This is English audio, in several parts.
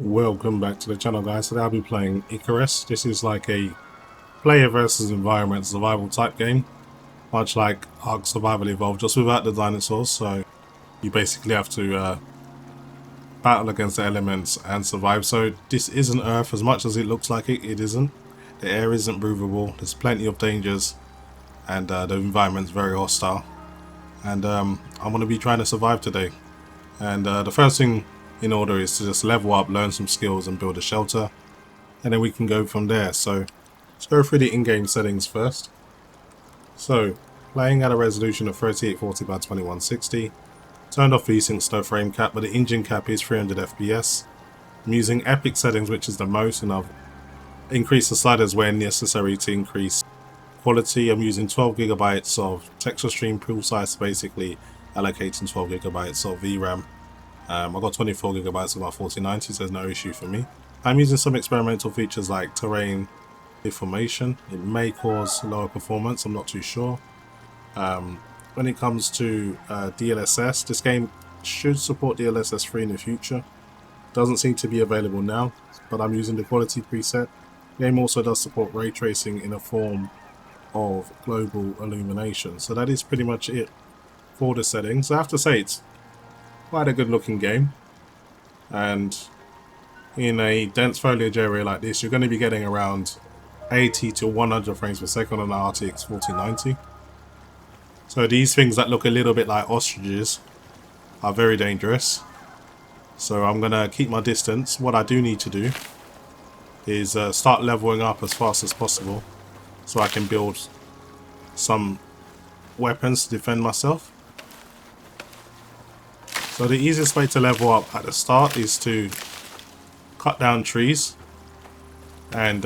Welcome back to the channel, guys. Today I'll be playing Icarus. This is like a player versus environment survival type game, much like Ark Survival Evolved, just without the dinosaurs. So you basically have to battle against the elements and survive. So this isn't Earth as much as it looks like it. It isn't. The air isn't breathable. There's plenty of dangers, and the environment's very hostile. And I'm going to be trying to survive today. And the first thing in order is to just level up, learn some skills and build a shelter, and then we can go from there. So let's go through the in-game settings first. So playing at a resolution of 3840 by 2160, turned off VSync no frame cap, but the engine cap is 300 FPS. I'm using epic settings, which is the most, and I've increased the sliders where necessary to increase quality. I'm using 12 gigabytes of texture stream pool size, basically allocating 12 gigabytes of VRAM. I've got 24 gigabytes of my 4090, so there's no issue for me. I'm using some experimental features like terrain deformation. It may cause lower performance, I'm not too sure. When it comes to DLSS, this game should support DLSS 3 in the future. Doesn't seem to be available now, but I'm using the quality preset. The game also does support ray tracing in a form of global illumination. So that is pretty much it for the settings. I have to say it's quite a good looking game, and in a dense foliage area like this you're going to be getting around 80 to 100 frames per second on the RTX 4090. So these things that look a little bit like ostriches are very dangerous, so I'm going to keep my distance. What I do need to do is start leveling up as fast as possible so I can build some weapons to defend myself. So the easiest way to level up at the start is to cut down trees and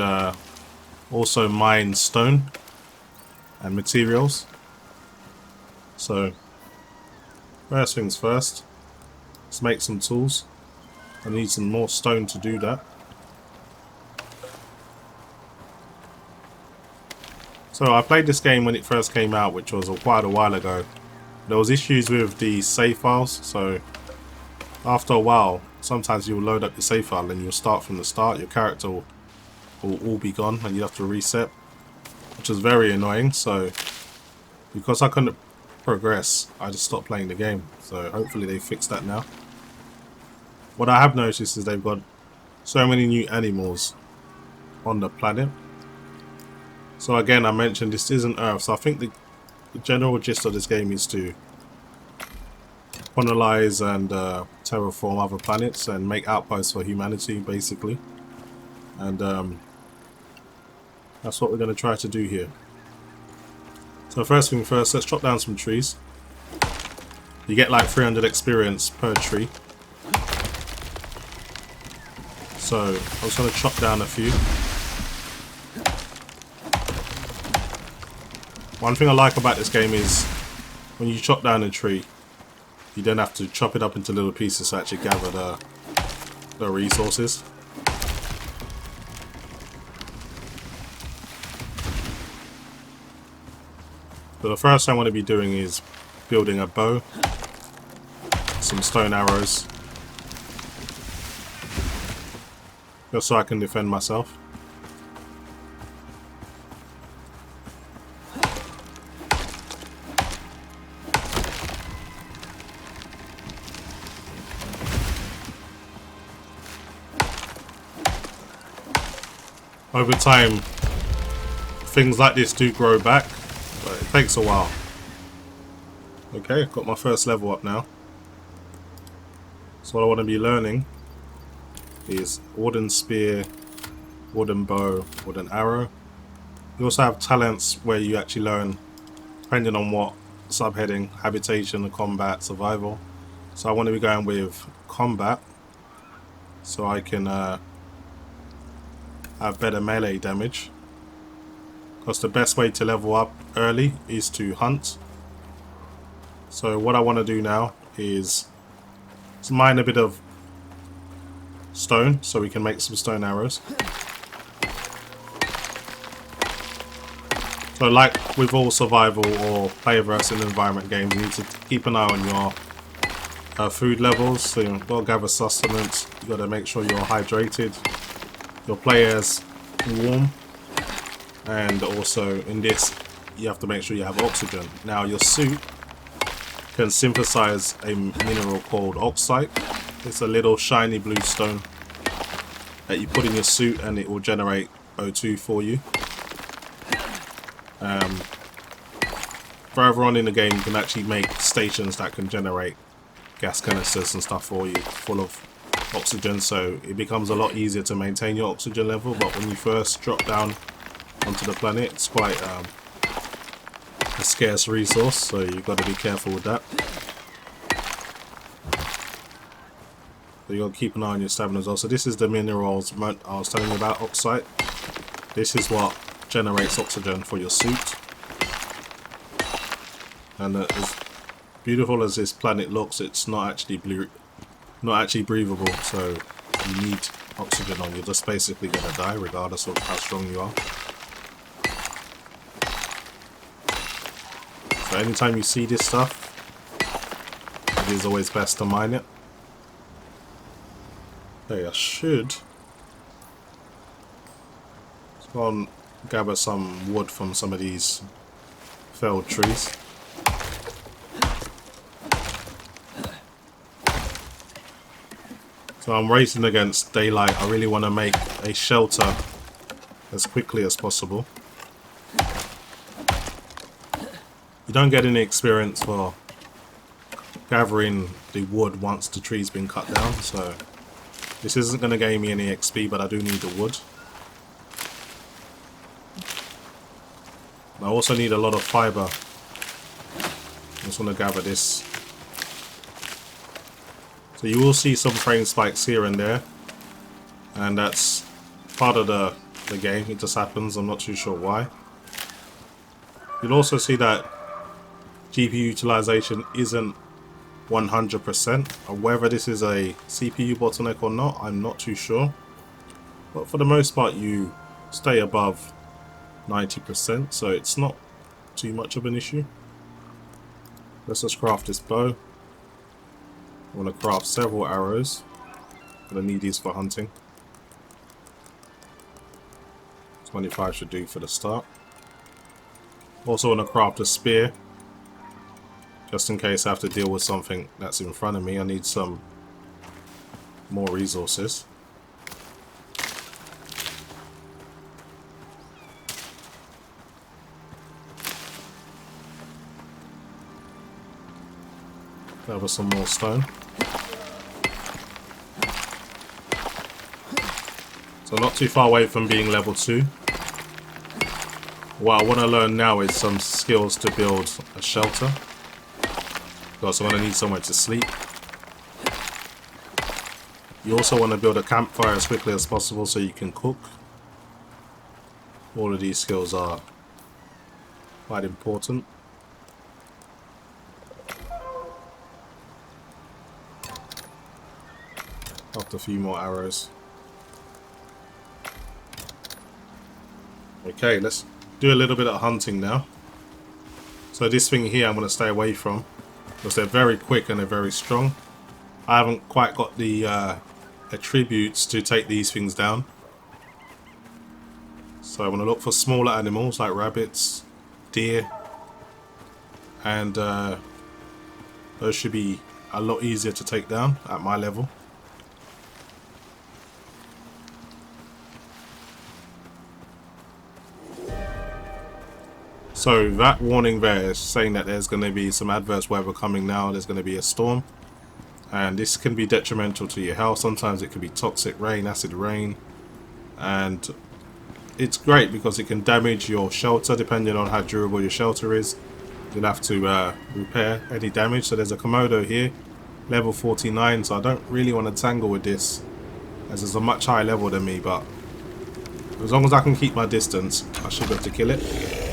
also mine stone and materials. So first things first, let's make some tools. I need some more stone to do that. So I played this game when it first came out, which was quite a while ago. There was issues with the save files, so after a while sometimes you'll load up your save file and you'll start from the start. Your character will all be gone and you have to reset, which is very annoying. So because I couldn't progress, I just stopped playing the game. So hopefully they fixed that now. What I have noticed is they've got so many new animals on the planet. So again, I mentioned this isn't Earth, so I think the general gist of this game is to colonize and terraform other planets and make outposts for humanity, basically. And that's what we're going to try to do here. So first thing first, let's chop down some trees. You get like 300 experience per tree. So I'm just going to chop down a few. One thing I like about this game is when you chop down a tree, you then have to chop it up into little pieces to actually gather the resources. So the first thing I want to be doing is building a bow, some stone arrows, just so I can defend myself. Over time, things like this do grow back, but it takes a while. Okay, I've got my first level up now. So what I want to be learning is wooden spear, wooden bow, wooden arrow. You also have talents where you actually learn, depending on what subheading, habitation, combat, survival. So I want to be going with combat, so I can have better melee damage, because the best way to level up early is to hunt. So what I want to do now is mine a bit of stone so we can make some stone arrows. So like with all survival or player versus environment games, you need to keep an eye on food levels, so you've got to gather sustenance, you've got to make sure you're hydrated, your player's warm, and also in this you have to make sure you have oxygen. Now your suit can synthesize a mineral called oxide. It's a little shiny blue stone that you put in your suit and it will generate O2 for you. Further on in the game you can actually make stations that can generate gas canisters and stuff for you full of oxygen, so it becomes a lot easier to maintain your oxygen level. But when you first drop down onto the planet, it's quite a scarce resource, so you've got to be careful with that. So you got to keep an eye on your stamina as well. So this is the minerals I was telling you about, oxide. This is what generates oxygen for your suit. And as beautiful as this planet looks, it's not actually breathable, so you need oxygen on. You're just basically going to die regardless of how strong you are. So anytime you see this stuff, it is always best to mine it. Okay, I should go and gather some wood from some of these felled trees. So I'm racing against daylight. I really want to make a shelter as quickly as possible. You don't get any experience for gathering the wood once the tree's been cut down, so this isn't going to gain me any XP, but I do need the wood. I also need a lot of fiber. I just want to gather this. So you will see some frame spikes here and there, and that's part of the game. It just happens. I'm not too sure why. You'll also see that GPU utilization isn't 100%. Whether this is a CPU bottleneck or not, I'm not too sure. But for the most part, you stay above 90%, so it's not too much of an issue. Let's just craft this bow. I want to craft several arrows. I'm going to need these for hunting. 25 should do for the start. Also want to craft a spear, just in case I have to deal with something that's in front of me. I need some more resources. Gather some more stone. So not too far away from being level 2. What I want to learn now is some skills to build a shelter, because I'm going to need somewhere to sleep. You also want to build a campfire as quickly as possible so you can cook. All of these skills are quite important. After a few more arrows. Okay, let's do a little bit of hunting now. So this thing here I'm going to stay away from, because they're very quick and they're very strong. I haven't quite got the attributes to take these things down. So I want to look for smaller animals like rabbits, deer, and those should be a lot easier to take down at my level. So that warning there is saying that there's going to be some adverse weather coming now. There's going to be a storm, and this can be detrimental to your health. Sometimes it could be toxic rain, acid rain, and it's great because it can damage your shelter depending on how durable your shelter is. You'll have to repair any damage. So there's a Komodo here, level 49, so I don't really want to tangle with this as it's a much higher level than me, but as long as I can keep my distance, I should be able to kill it.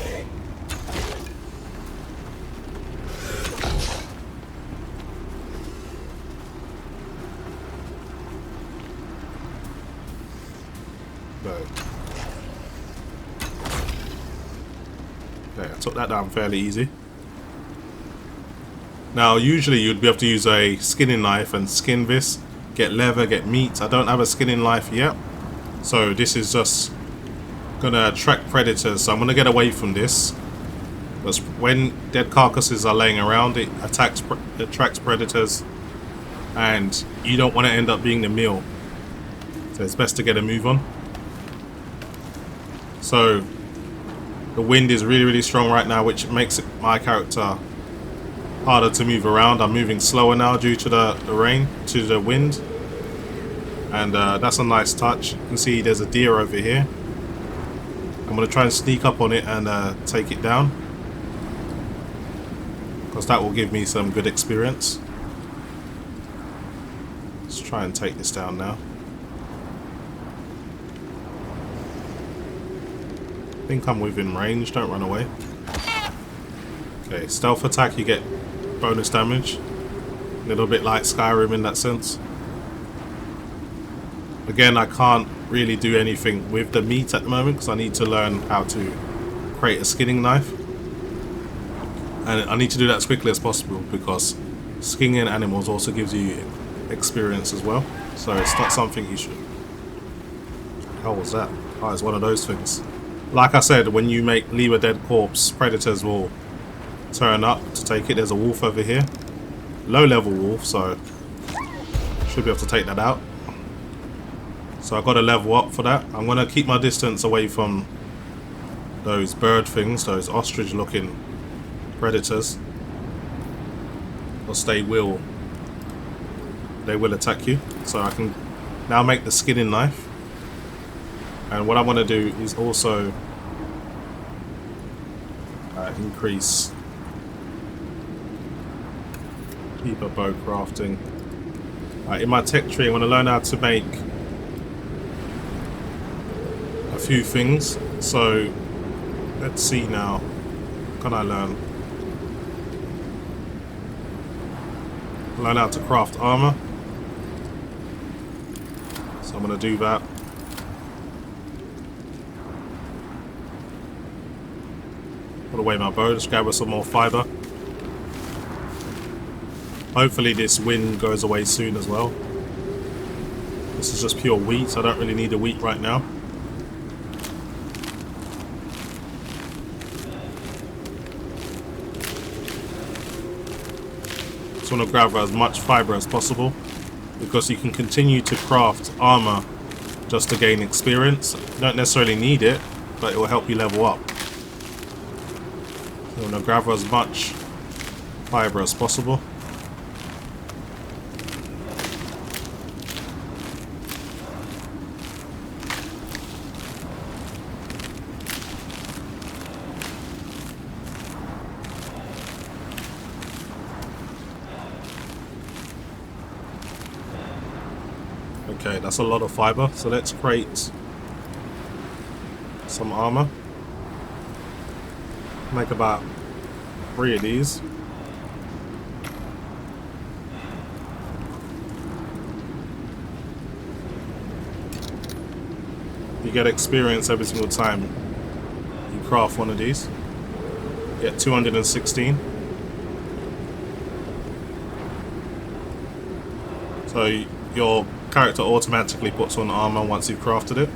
Okay, I took that down fairly easy. Now usually you'd be able to use a skinning knife and skin this, get leather, get meat. I don't have a skinning knife yet, so this is just gonna attract predators. So I'm gonna get away from this, because when dead carcasses are laying around, it attracts predators, and you don't want to end up being the meal. So it's best to get a move on. So the wind is really strong right now, which makes my character harder to move around. I'm moving slower now due to the rain, to the wind, and that's a nice touch. You can see there's a deer over here. I'm going to try and sneak up on it and take it down, because that will give me some good experience. Let's try and take this down now. I think I'm within range, don't run away. Okay, stealth attack, you get bonus damage. A little bit like Skyrim in that sense. Again, I can't really do anything with the meat at the moment because I need to learn how to create a skinning knife. And I need to do that as quickly as possible, because skinning animals also gives you experience as well. So it's not something you should... How was that? Oh, it's one of those things. Like I said, when you leave a dead corpse, predators will turn up to take it. There's a wolf over here. Low level wolf, so should be able to take that out. So I've got to level up for that. I'm going to keep my distance away from those bird things, those ostrich looking predators, because they will attack you. So I can now make the skinning knife. And what I want to do is also increase keeper bow crafting. In my tech tree, I want to learn how to make a few things. So let's see now. What can I learn? Learn how to craft armor. So I'm going to do that. Put away my bow, just gather some more fiber. Hopefully this wind goes away soon as well. This is just pure wheat, I don't really need the wheat right now. Just want to gather as much fiber as possible, because you can continue to craft armor just to gain experience. You don't necessarily need it, but it will help you level up. So I'm going to gather as much fiber as possible. Okay, that's a lot of fiber, so let's create some armor. Make about 3 of these. You get experience every single time you craft one of these. You get 216. So your character automatically puts on armor once you've crafted it.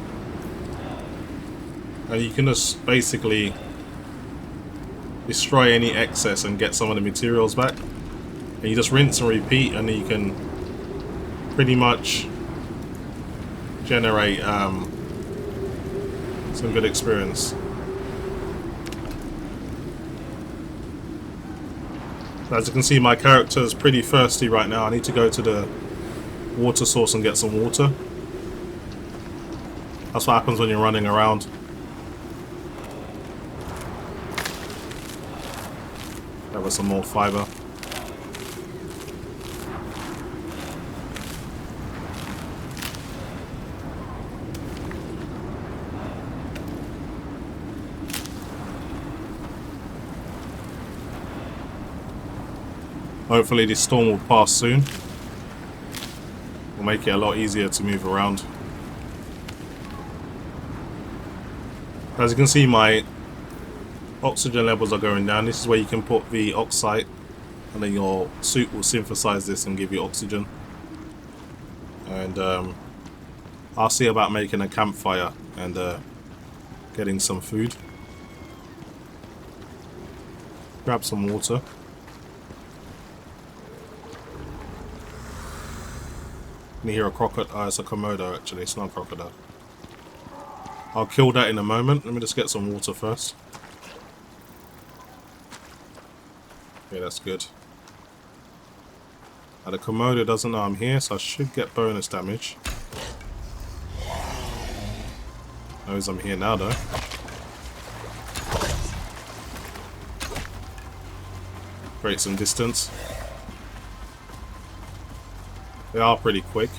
And you can just basically destroy any excess and get some of the materials back. And you just rinse and repeat, and then you can pretty much generate some good experience. As you can see, my character is pretty thirsty right now. I need to go to the water source and get some water. That's what happens when you're running around. There was some more fiber. Hopefully this storm will pass soon. Will make it a lot easier to move around. As you can see, my oxygen levels are going down. This is where you can put the oxide and then your suit will synthesize this and give you oxygen. And I'll see about making a campfire and getting some food. Grab some water. You hear a crocodile. It's a Komodo actually, it's not a crocodile. I'll kill that in a moment. Let me just get some water first. Okay, that's good. Now the Komodo doesn't know I'm here, so I should get bonus damage. Knows I'm here now though. Create some distance. They are pretty quick.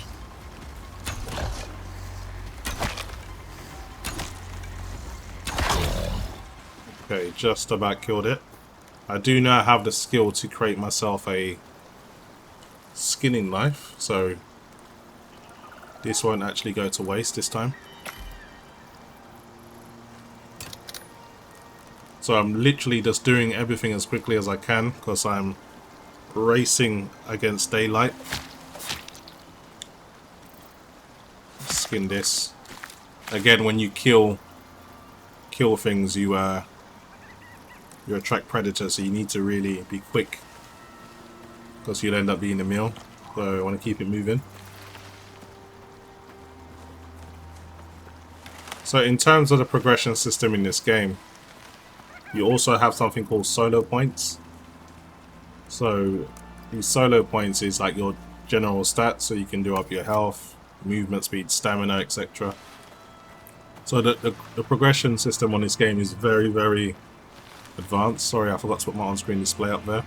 Okay, just about killed it. I do now have the skill to create myself a skinning knife, so this won't actually go to waste this time. So I'm literally just doing everything as quickly as I can because I'm racing against daylight. Skin this. Again, when you kill things, you attract predators, so you need to really be quick because you'll end up being a meal. So I want to keep it moving. So in terms of the progression system in this game, you also have something called solo points. So these solo points is like your general stats, so you can do up your health, movement speed, stamina, etc. So the progression system on this game is very, very advanced. Sorry, I forgot to put my on-screen display up there.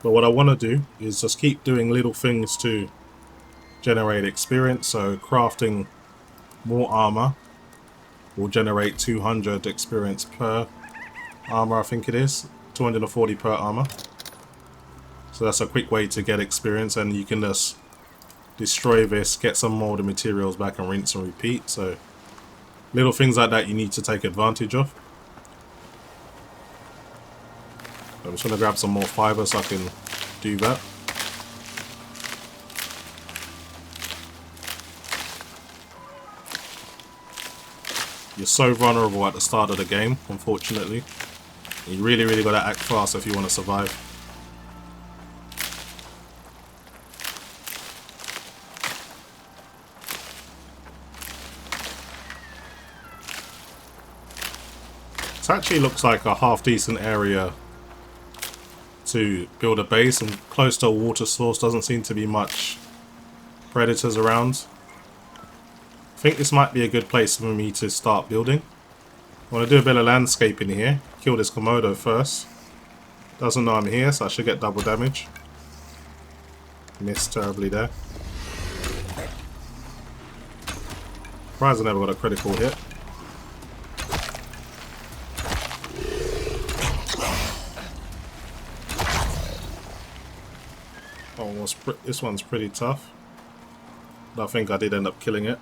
But what I want to do is just keep doing little things to generate experience. So crafting more armor will generate 200 experience per armor, I think it is. 240 per armor. So that's a quick way to get experience, and you can just destroy this, get some more of the materials back and rinse and repeat. So little things like that you need to take advantage of. I'm just going to grab some more fiber so I can do that. You're so vulnerable at the start of the game, unfortunately. You really, really got to act fast if you want to survive. This actually looks like a half decent area to build a base, and close to a water source. Doesn't seem to be much predators around. I think this might be a good place for me to start building. I want to do a bit of landscaping here. Kill this Komodo first. Doesn't know I'm here, so I should get double damage. Missed terribly there. Surprised I never got a critical hit. This one's pretty tough, but I think I did end up killing it.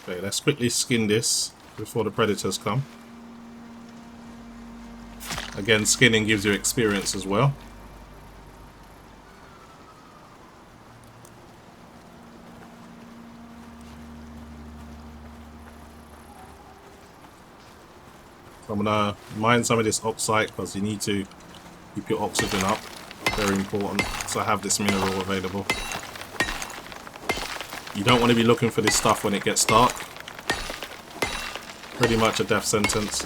Okay, let's quickly skin this before the predators come. Again, skinning gives you experience as well. So I'm gonna mine some of this oxide because you need to keep your oxygen up. Very important. So I have this mineral available. You don't want to be looking for this stuff when it gets dark. Pretty much a death sentence.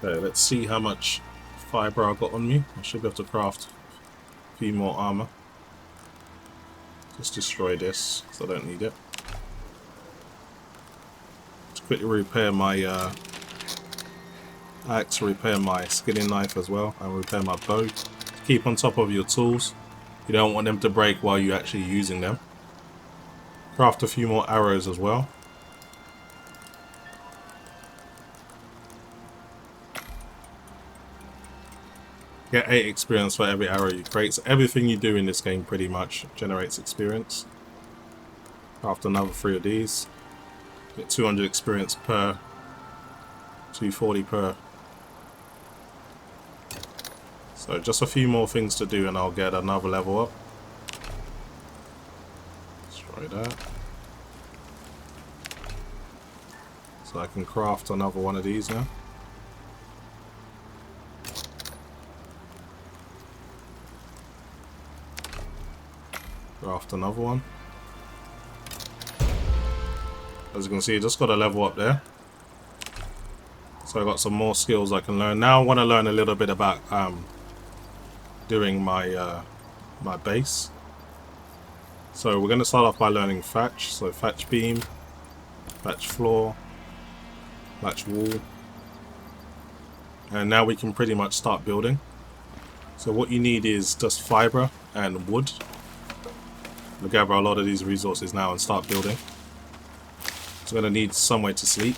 Okay, let's see how much fiber I got on me. I should be able to craft a few more armor. Just destroy this because I don't need it. Quickly repair my axe, repair my skinning knife as well, and repair my bow. Keep on top of your tools. You don't want them to break while you're actually using them. Craft a few more arrows as well. Get 8 experience for every arrow you create. So everything you do in this game pretty much generates experience. After another 3 of these, get 200 experience per, 240 per. So just a few more things to do and I'll get another level up. Destroy that. So I can craft another one of these now. Craft another one. As you can see, just got a level up there. So I got some more skills I can learn. Now I want to learn a little bit about doing my my base. So we're going to start off by learning thatch. So thatch beam, thatch floor, thatch wall, and now we can pretty much start building. So what you need is just fiber and wood. We'll gather a lot of these resources now and start building. So we're going to need somewhere to sleep.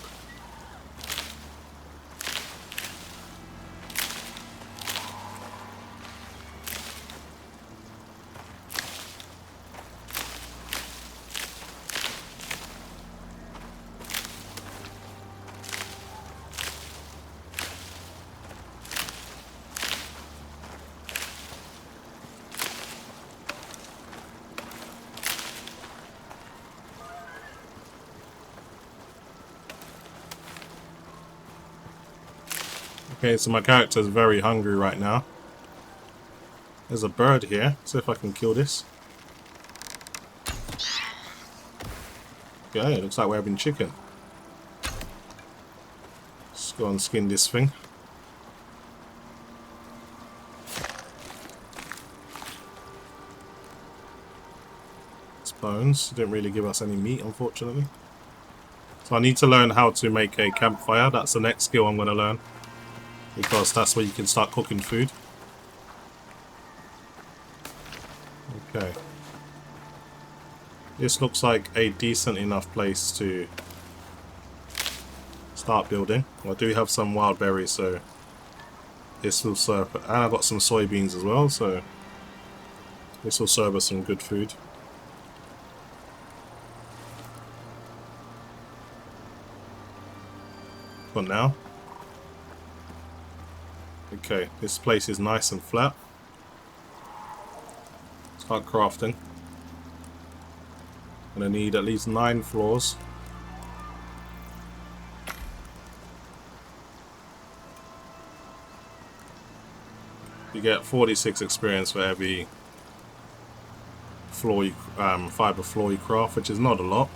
Okay, so my character is very hungry right now. There's a bird here. See if I can kill this. Okay, it looks like we're having chicken. Let's go and skin this thing. It's bones. Didn't really give us any meat, unfortunately. So I need to learn how to make a campfire. That's the next skill I'm going to learn, because that's where you can start cooking food. Okay. This looks like a decent enough place to start building. I do have some wild berries, so this will serve. And I've got some soybeans as well, so this will serve us some good food. For now. Okay, this place is nice and flat. Start crafting. I'm gonna need at least 9 floors. You get 46 experience for every floor you, fiber floor you craft, which is not a lot.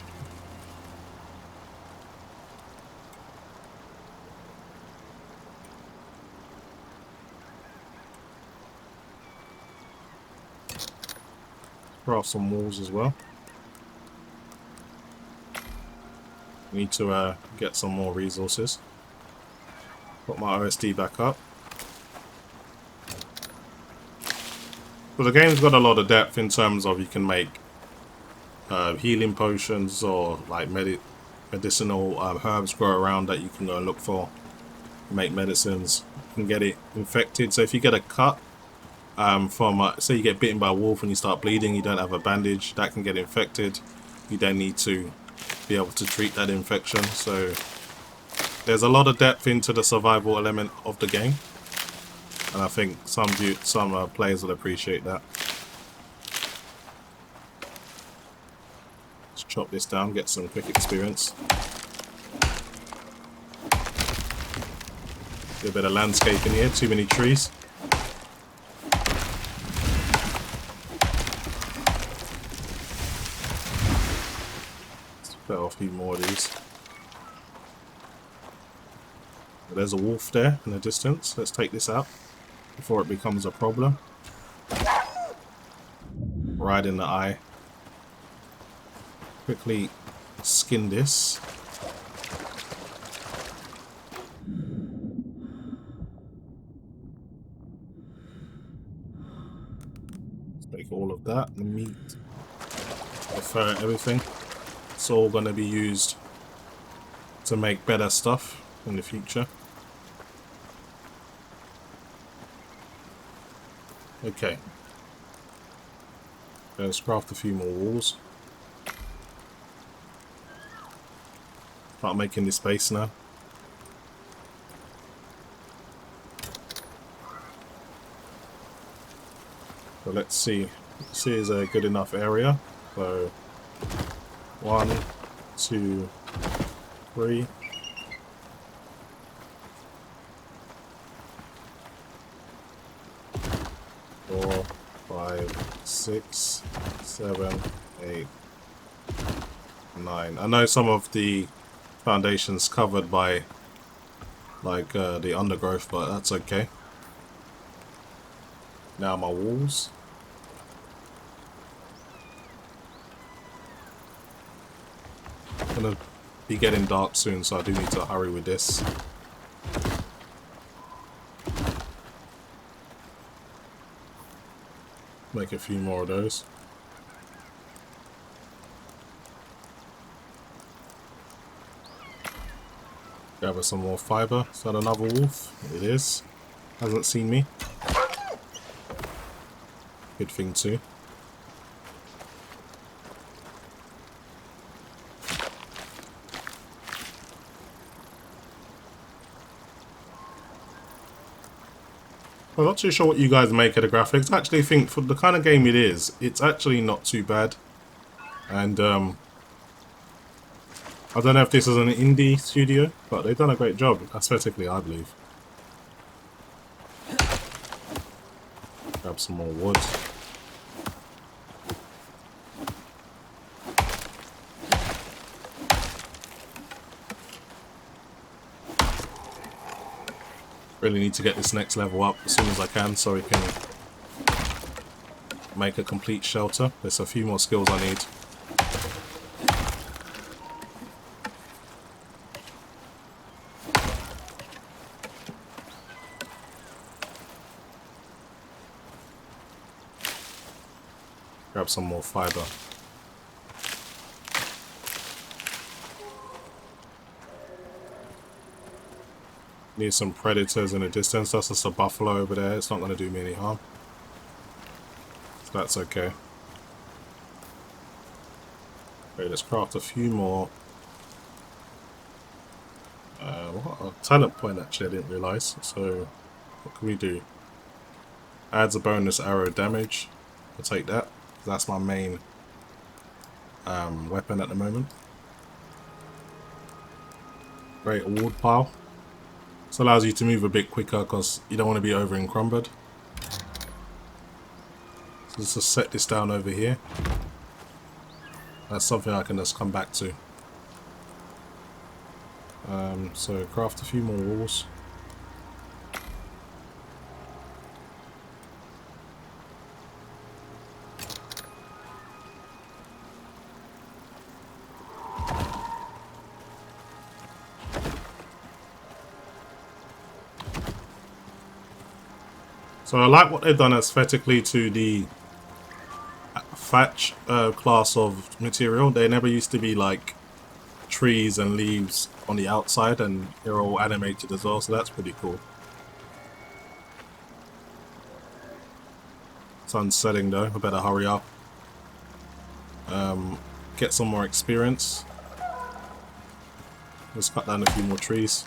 Craft some walls as well. Need to get some more resources. Put my OSD back up. But the game's got a lot of depth in terms of you can make healing potions or like medicinal herbs grow around that you can go and look for. Make medicines. You can get it infected. So if you get a cut from, say you get bitten by a wolf and you start bleeding, you don't have a bandage, that can get infected. You then need to be able to treat that infection. So there's a lot of depth into the survival element of the game, and I think some players will appreciate that. Let's chop this down, get some quick experience. Do a bit of landscaping here, too many trees. Let's a few more of these. There's a wolf there in the distance. Let's take this out before it becomes a problem. Right in the eye. Quickly skin this. Let's make all of that, the meat, the fur, everything. It's all going to be used to make better stuff in the future. Okay. Let's craft a few more walls. Start making this space now. So let's see. This is a good enough area. So 1, 2, 3. 4, 5, 6, 7, 8, 9. I know some of the foundation's covered by like the undergrowth, but that's okay. Now my walls. Gonna be getting dark soon, so I do need to hurry with this. Make a few more of those. Gather some more fiber. Is that another wolf? It is. Hasn't seen me. Good thing too. I'm not too sure what you guys make of the graphics. I actually think for the kind of game it is, it's actually not too bad. And I don't know if this is an indie studio, but they've done a great job aesthetically, I believe. Grab some more wood. Really need to get this next level up as soon as I can so we can make a complete shelter. There's a few more skills I need. Grab some more fiber. Need some predators in the distance. That's just a buffalo over there. It's not going to do me any harm. So that's okay. Okay, let's craft a few more. What a talent point actually, I didn't realise. So what can we do? Adds a bonus arrow damage. I'll take that. That's my main weapon at the moment. Great award pile. This allows you to move a bit quicker because you don't want to be over encumbered. So let's just set this down over here. That's something I can just come back to. So craft a few more walls. So I like what they've done aesthetically to the thatch class of material. They never used to be like trees and leaves on the outside, and they're all animated as well, so that's pretty cool. Sun's setting though, I better hurry up. Get some more experience. Let's cut down a few more trees.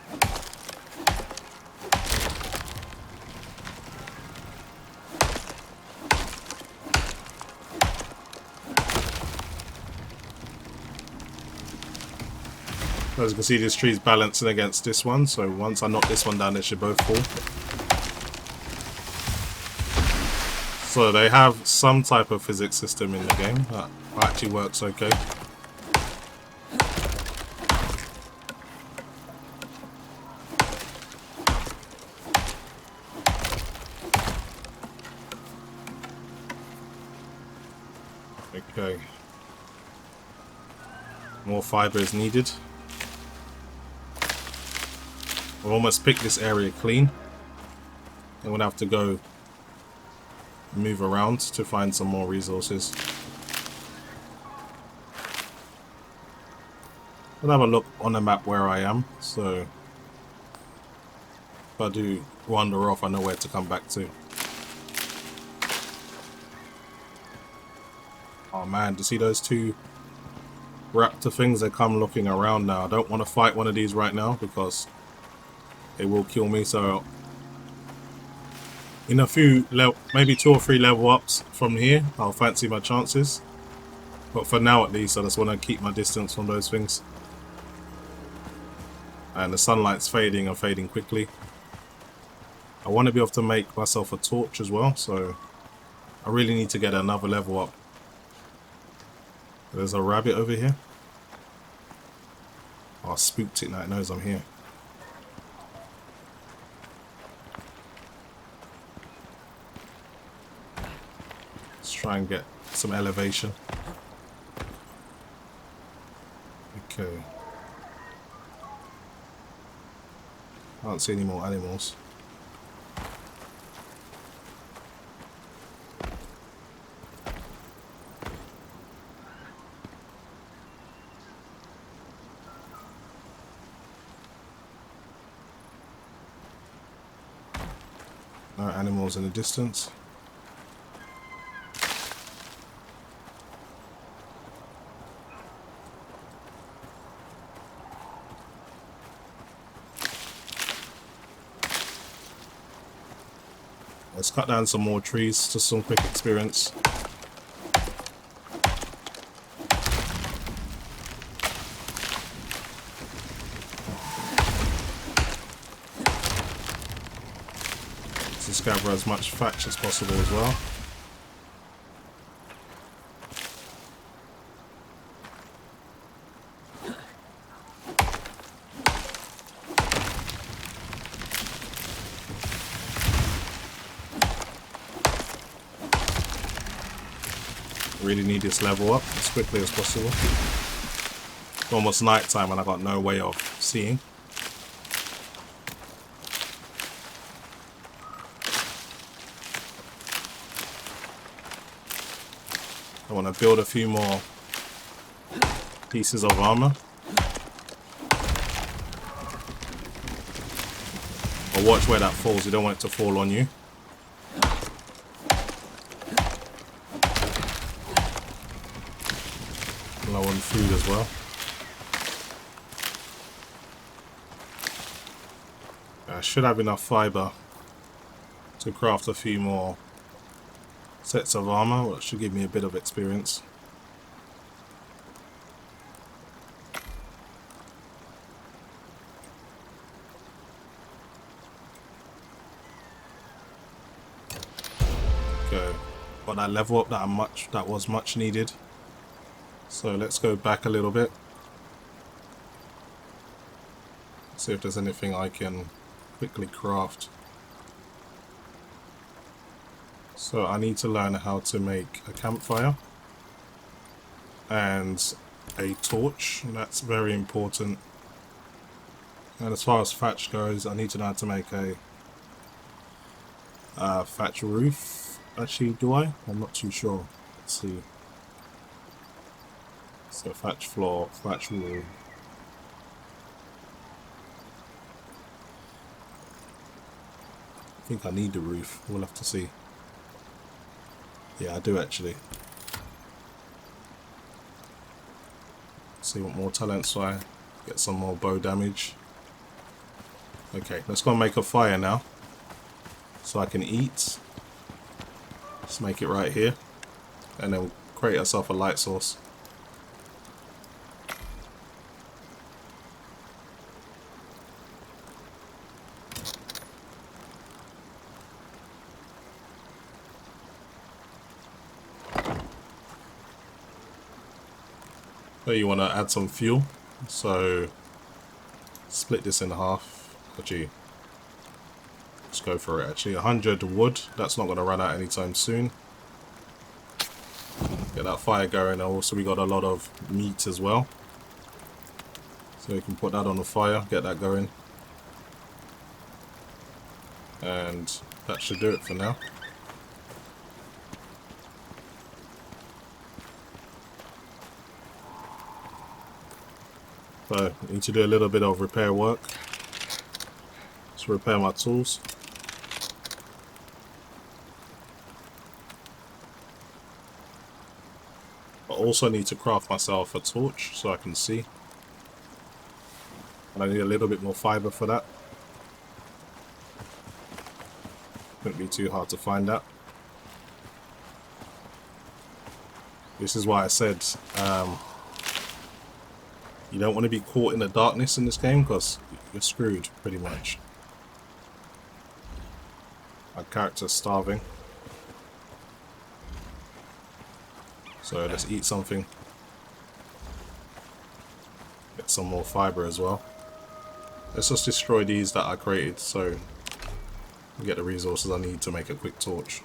As you can see, this tree's balancing against this one, so once I knock this one down, they should both fall. So they have some type of physics system in the game that actually works okay. Okay. More fiber is needed. I've almost picked this area clean. I'm gonna have to go move around to find some more resources. I'll have a look on the map where I am, so if I do wander off, I know where to come back to. Oh man, do you see those two raptor things? They come looking around now. I don't want to fight one of these right now because they will kill me. So in a few, maybe 2 or 3 level ups from here, I'll fancy my chances. But for now at least, I just want to keep my distance from those things. And the sunlight's fading and fading quickly. I want to be able to make myself a torch as well, so I really need to get another level up. There's a rabbit over here. Oh, I spooked it now, it knows I'm here. Let's try and get some elevation. Okay. I don't see any more animals. No animals in the distance. Let's cut down some more trees, just some quick experience. Let's gather as much thatch as possible as well. Really need this level up as quickly as possible. It's almost night time and I got no way of seeing. I want to build a few more pieces of armor. But watch where that falls, you don't want it to fall on you. Low on food as well. I should have enough fiber to craft a few more sets of armor, which should give me a bit of experience. Okay, got that level up that was much needed. So let's go back a little bit. See if there's anything I can quickly craft. So I need to learn how to make a campfire and a torch. That's very important. And as far as thatch goes, I need to know how to make a thatch roof. Actually, do I? I'm not too sure. Let's see. So thatch floor, thatch wall. I think I need the roof. We'll have to see. Yeah, I do actually. See what more talents I get, some more bow damage. Okay, let's go and make a fire now, so I can eat. Let's make it right here, and then we'll create ourselves a light source. So you want to add some fuel, so split this in half. Actually, let's go for it. Actually, 100 wood, that's not going to run out anytime soon. Get that fire going. Also, we got a lot of meat as well, so you can put that on the fire, get that going, and that should do it for now. So I need to do a little bit of repair work. Let's repair my tools. also need to craft myself a torch so I can see. And I need a little bit more fiber for that. Wouldn't be too hard to find that. This is why I said you don't want to be caught in the darkness in this game, because you're screwed pretty much. My character's starving, so let's eat something. Get some more fiber as well. Let's just destroy these that I created so I get the resources I need to make a quick torch.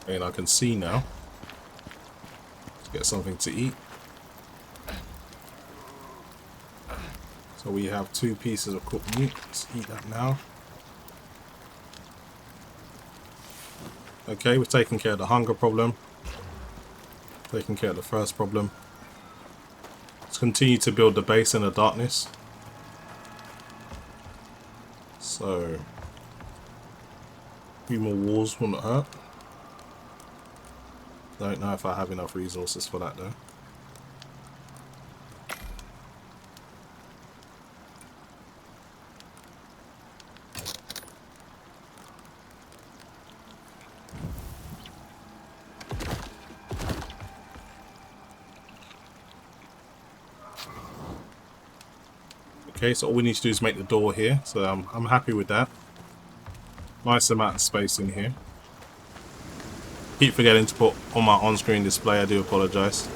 And I can see now. Let's get something to eat. So we have 2 pieces of cooked meat. Let's eat that now. Okay, we've taken care of the hunger problem. Taking care of the first problem. Let's continue to build the base in the darkness. So, a few more walls will not hurt. Don't know if I have enough resources for that though. Okay, so all we need to do is make the door here, so I'm happy with that. Nice amount of space in here. Keep forgetting to put on my on-screen display, I do apologise.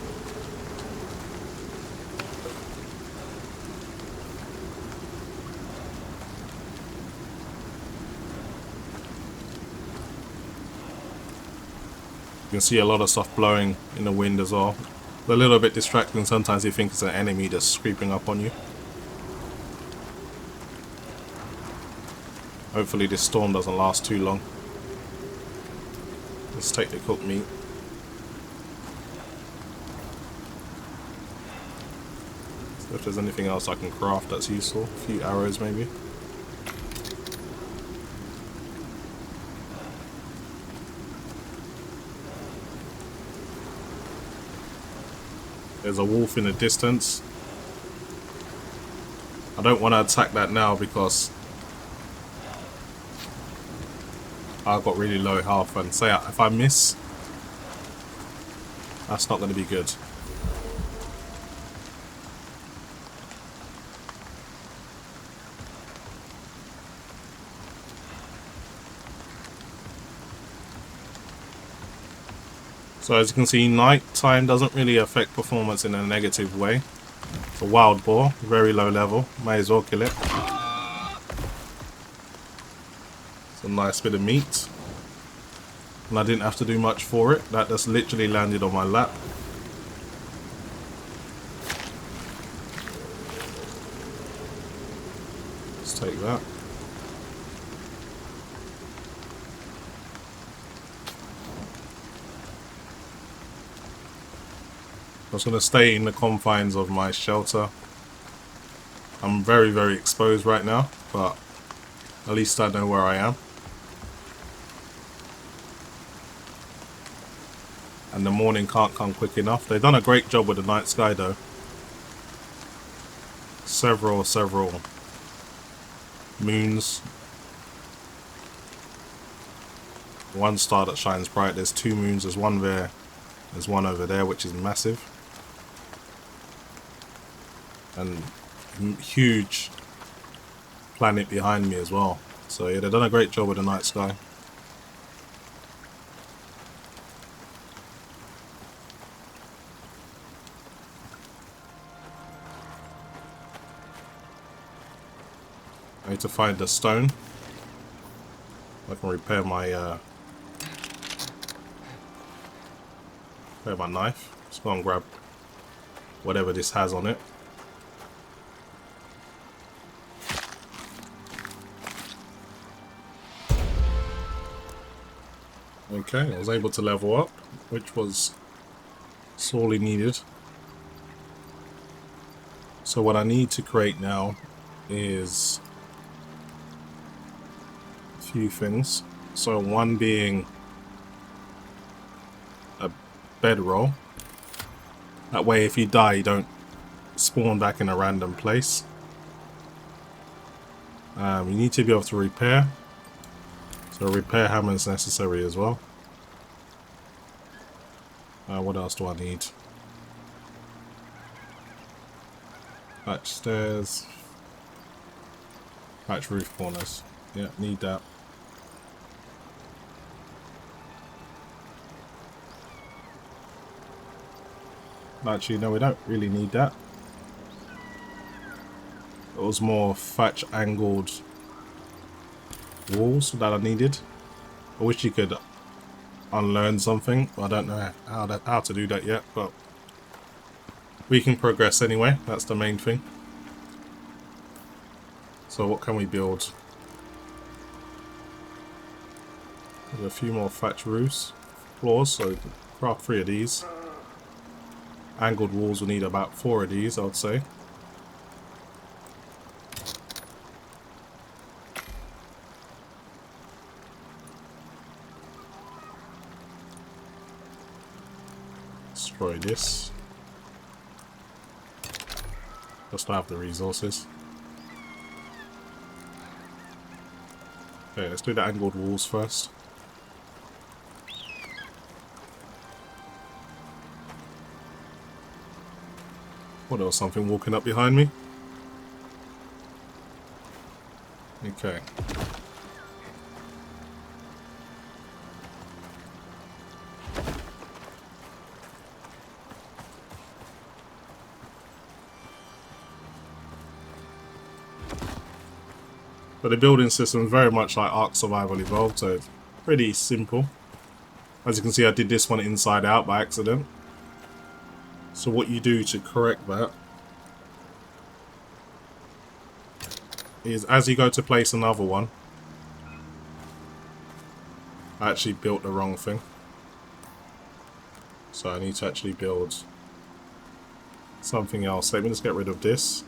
You can see a lot of stuff blowing in the wind as well. It's a little bit distracting, sometimes you think it's an enemy that's creeping up on you. Hopefully this storm doesn't last too long. Let's take the cooked meat. So if there's anything else I can craft that's useful, a few arrows maybe. There's a wolf in the distance. I don't want to attack that now because I've got really low health, and say if I miss, that's not going to be good. So as you can see, night time doesn't really affect performance in a negative way. It's a wild boar, very low level, may as well kill it. A nice bit of meat, and I didn't have to do much for it. That just literally landed on my lap. Let's take that. I'm just going to stay in the confines of my shelter. I'm very, very exposed right now, but at least I know where I am. And the morning can't come quick enough. They've done a great job with the night sky though. Several moons. One star that shines bright. There's 2 moons. There's one there. There's one over there, which is massive. And huge planet behind me as well. So yeah, they've done a great job with the night sky. I need to find the stone. I can repair my knife. Let's go and grab whatever this has on it. Okay, I was able to level up, which was sorely needed. So what I need to create now is few things. So one being a bedroll. That way if you die you don't spawn back in a random place. You need to be able to repair. So a repair hammer is necessary as well. What else do I need? Patch stairs. Patch roof corners. Yeah, need that. Actually, no, we don't really need that. It was more thatch angled walls that I needed. I wish you could unlearn something. I don't know how to do that yet, but we can progress anyway. That's the main thing. So what can we build? There's a few more thatch roofs, floors, so craft 3 of these. Angled walls will need about 4 of these, I would say. Destroy this. Just don't have the resources. Okay, let's do the angled walls first. What else? Something walking up behind me? Okay. But the building system is very much like Ark Survival Evolved, so it's pretty simple. As you can see, I did this one inside out by accident. So what you do to correct that is, as you go to place another one, I actually built the wrong thing. So I need to actually build something else. Let me just get rid of this.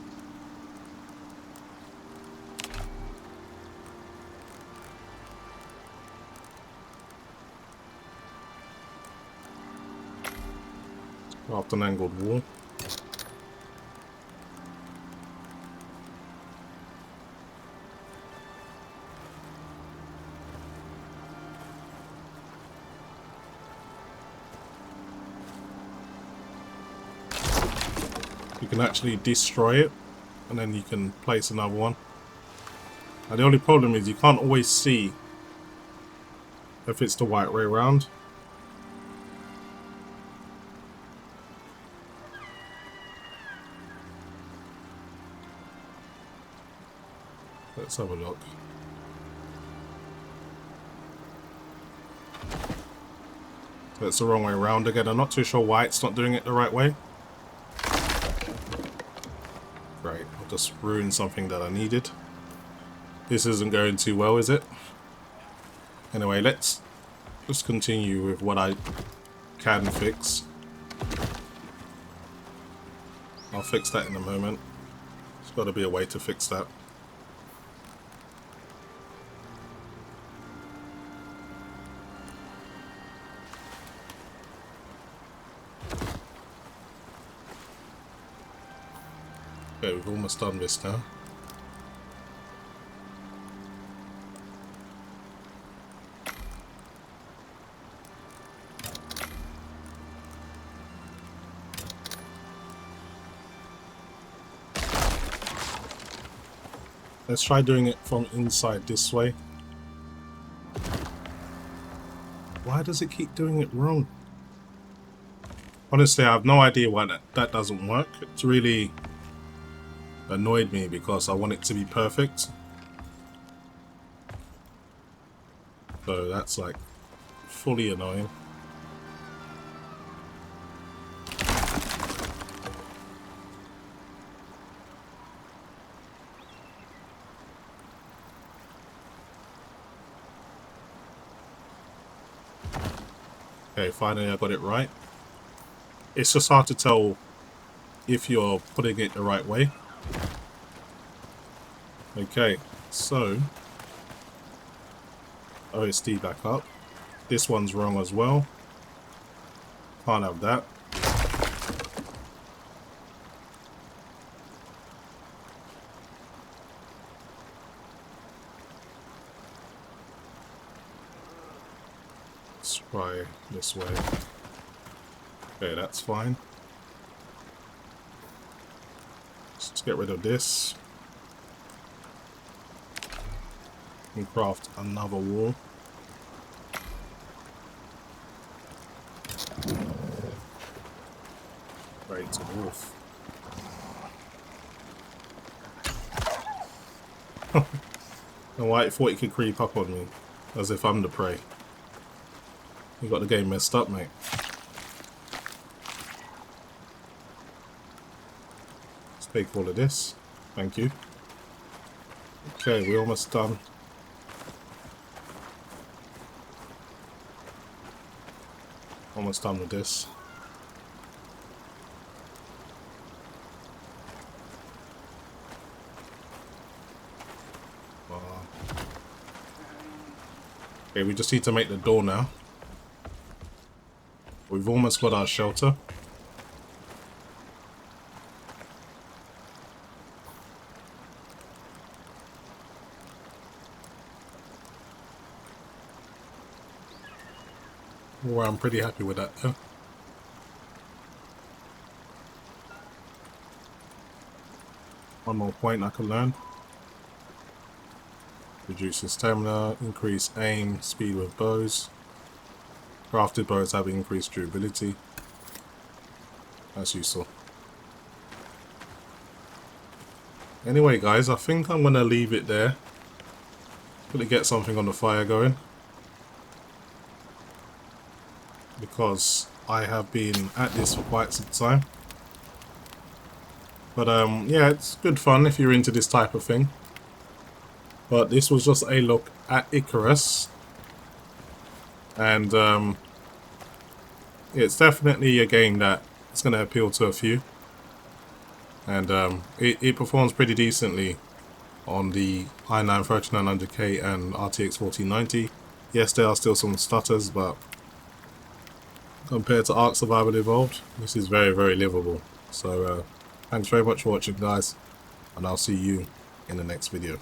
Craft an angled wall. You can actually destroy it and then you can place another one. Now the only problem is you can't always see if it's the right way around. Let's have a look. So it's the wrong way around again. I'm not too sure why it's not doing it the right way. Great, I've just ruined something that I needed. This isn't going too well, is it? Anyway, let's just continue with what I can fix. I'll fix that in a moment. There's got to be a way to fix that. Okay, we've almost done this now. Let's try doing it from inside this way. Why does it keep doing it wrong? Honestly, I have no idea why that doesn't work. It's really annoyed me because I want it to be perfect. So that's like fully annoying. Okay, finally I got it right. It's just hard to tell if you're putting it the right way. Okay, so OSD back up. This one's wrong as well. Can't have that. Let's try this way. Okay, that's fine. Let's get rid of this. And craft another wall. Right to wolf. And why it thought he could creep up on me, as if I'm the prey. You got the game messed up, mate. Let's take all of this. Thank you. Okay, we're almost done. Almost done with this. Okay, we just need to make the door now. We've almost got our shelter. Well, I'm pretty happy with that though. One more point I can learn. Reduces stamina, increase aim, speed with bows. Crafted bows have increased durability. That's useful. Anyway guys, I think I'm going to leave it there. Gonna get something on the fire going. Because I have been at this for quite some time. But yeah, it's good fun if you're into this type of thing. But this was just a look at Icarus. And it's definitely a game that is going to appeal to a few. And it performs pretty decently on the i9 13900K and RTX 4090. Yes, there are still some stutters, but compared to Ark Survival Evolved, this is very, very livable. So thanks very much for watching, guys, and I'll see you in the next video.